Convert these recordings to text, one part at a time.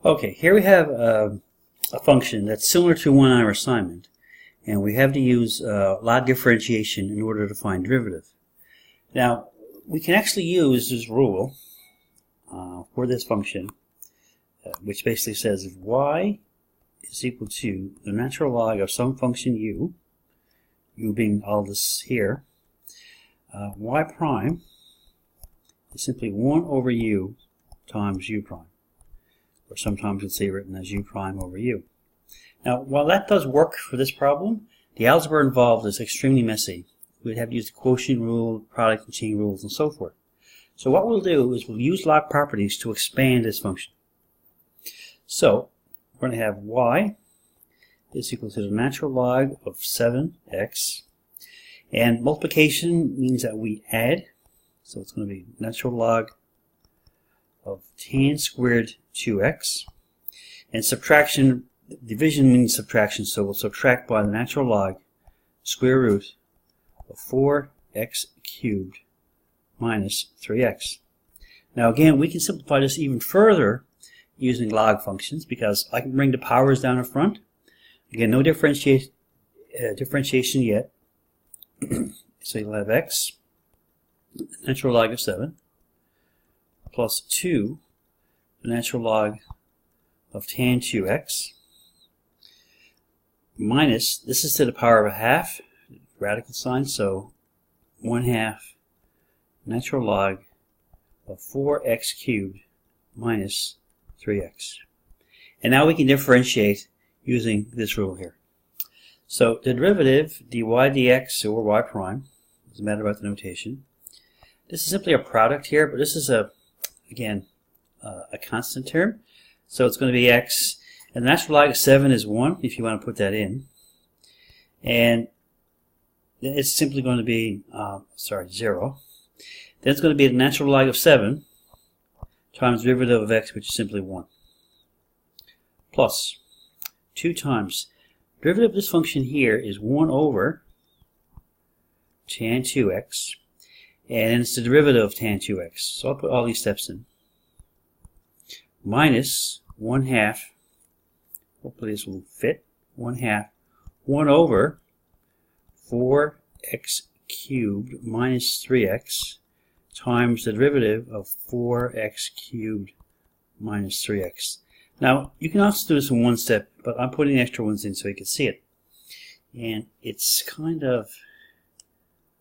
Okay, here we have a function that's similar to one on our assignment, and we have to use log differentiation in order to find derivative. Now, we can actually use this rule for this function, which basically says if y is equal to the natural log of some function u being all this here, y prime is simply 1 over u times u prime. Or sometimes it's written as u prime over u. Now, while that does work for this problem, the algebra involved is extremely messy. We'd have to use the quotient rule, product and chain rules, and so forth. So what we'll do is we'll use log properties to expand this function. So we're going to have y is equal to the natural log of 7x, and multiplication means that we add, so it's going to be natural log of tan squared 2x, and subtraction, division means subtraction, so we'll subtract by the natural log square root of 4x cubed minus 3x. Now again, we can simplify this even further using log functions, because I can bring the powers down in front. Again, no differentiation yet. So you'll have x, natural log of 7, plus 2, the natural log of tan 2x, minus, this is to the power of a half, radical sign, so 1/2 natural log of 4x cubed minus 3x. And now we can differentiate using this rule here. So the derivative, dy dx, or y prime, doesn't matter about the notation. This is simply a product here, but this is again a constant term. So it's going to be x, and the natural log of 7 is 1, if you want to put that in. And it's simply going to be, 0. Then it's going to be the natural log of 7 times derivative of x, which is simply 1. Plus 2 times derivative of this function here is 1 over tan 2x, and it's the derivative of tan 2x. So I'll put all these steps in. Minus 1/2, hopefully this will fit, 1/2, 1 over 4x cubed minus 3x times the derivative of 4x cubed minus 3x. Now, you can also do this in one step, but I'm putting extra ones in so you can see it. And it's kind of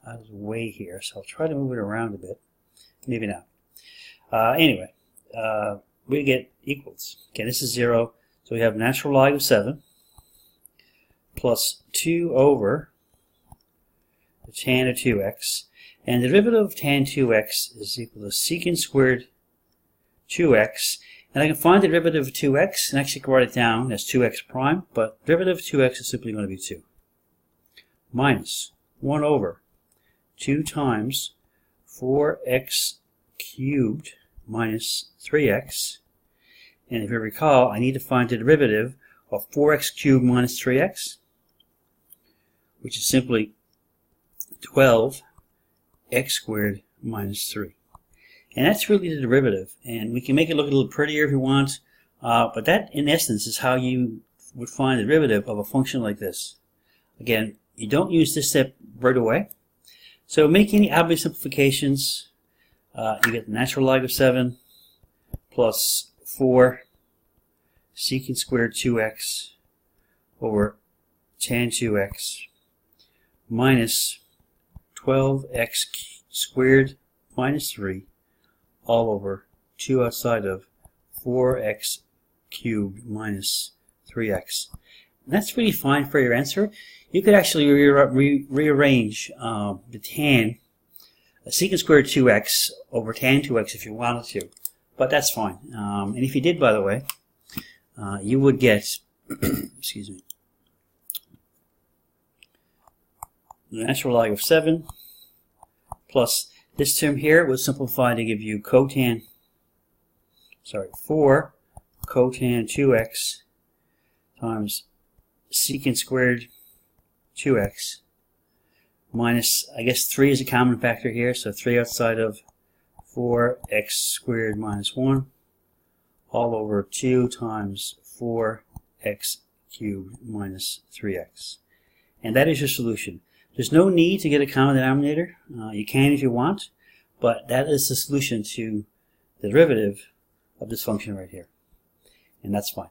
out of the way here, so I'll try to move it around a bit. Maybe not. Anyway, we get equals. Okay, this is 0, so we have natural log of 7 plus 2 over the tan of 2x, and the derivative of tan 2x is equal to secant squared 2x, and I can find the derivative of 2x and actually write it down as 2x prime, but derivative of 2x is simply going to be 2, minus 1 over 2 times 4x cubed minus 3x, and if you recall, I need to find the derivative of 4x cubed minus 3x, which is simply 12x squared minus 3. And that's really the derivative, and we can make it look a little prettier if you want, but that in essence is how you would find the derivative of a function like this. Again, you don't use this step right away, so make any obvious simplifications. You get the natural log of 7 plus 4 secant squared 2x over tan 2x minus 12x squared minus 3 all over 2 outside of 4x cubed minus 3x. And that's really fine for your answer. You could actually rearrange the tan secant squared 2x over tan 2x if you wanted to, but that's fine. And if you did, by the way, you would get excuse me, the natural log of 7 plus this term here was simplified to give you 4 cotan 2x times secant squared 2x minus, I guess 3 is a common factor here, so 3 outside of 4x squared minus 1 all over 2 times 4x cubed minus 3x. And that is your solution. There's no need to get a common denominator. You can if you want, but that is the solution to the derivative of this function right here. And that's fine.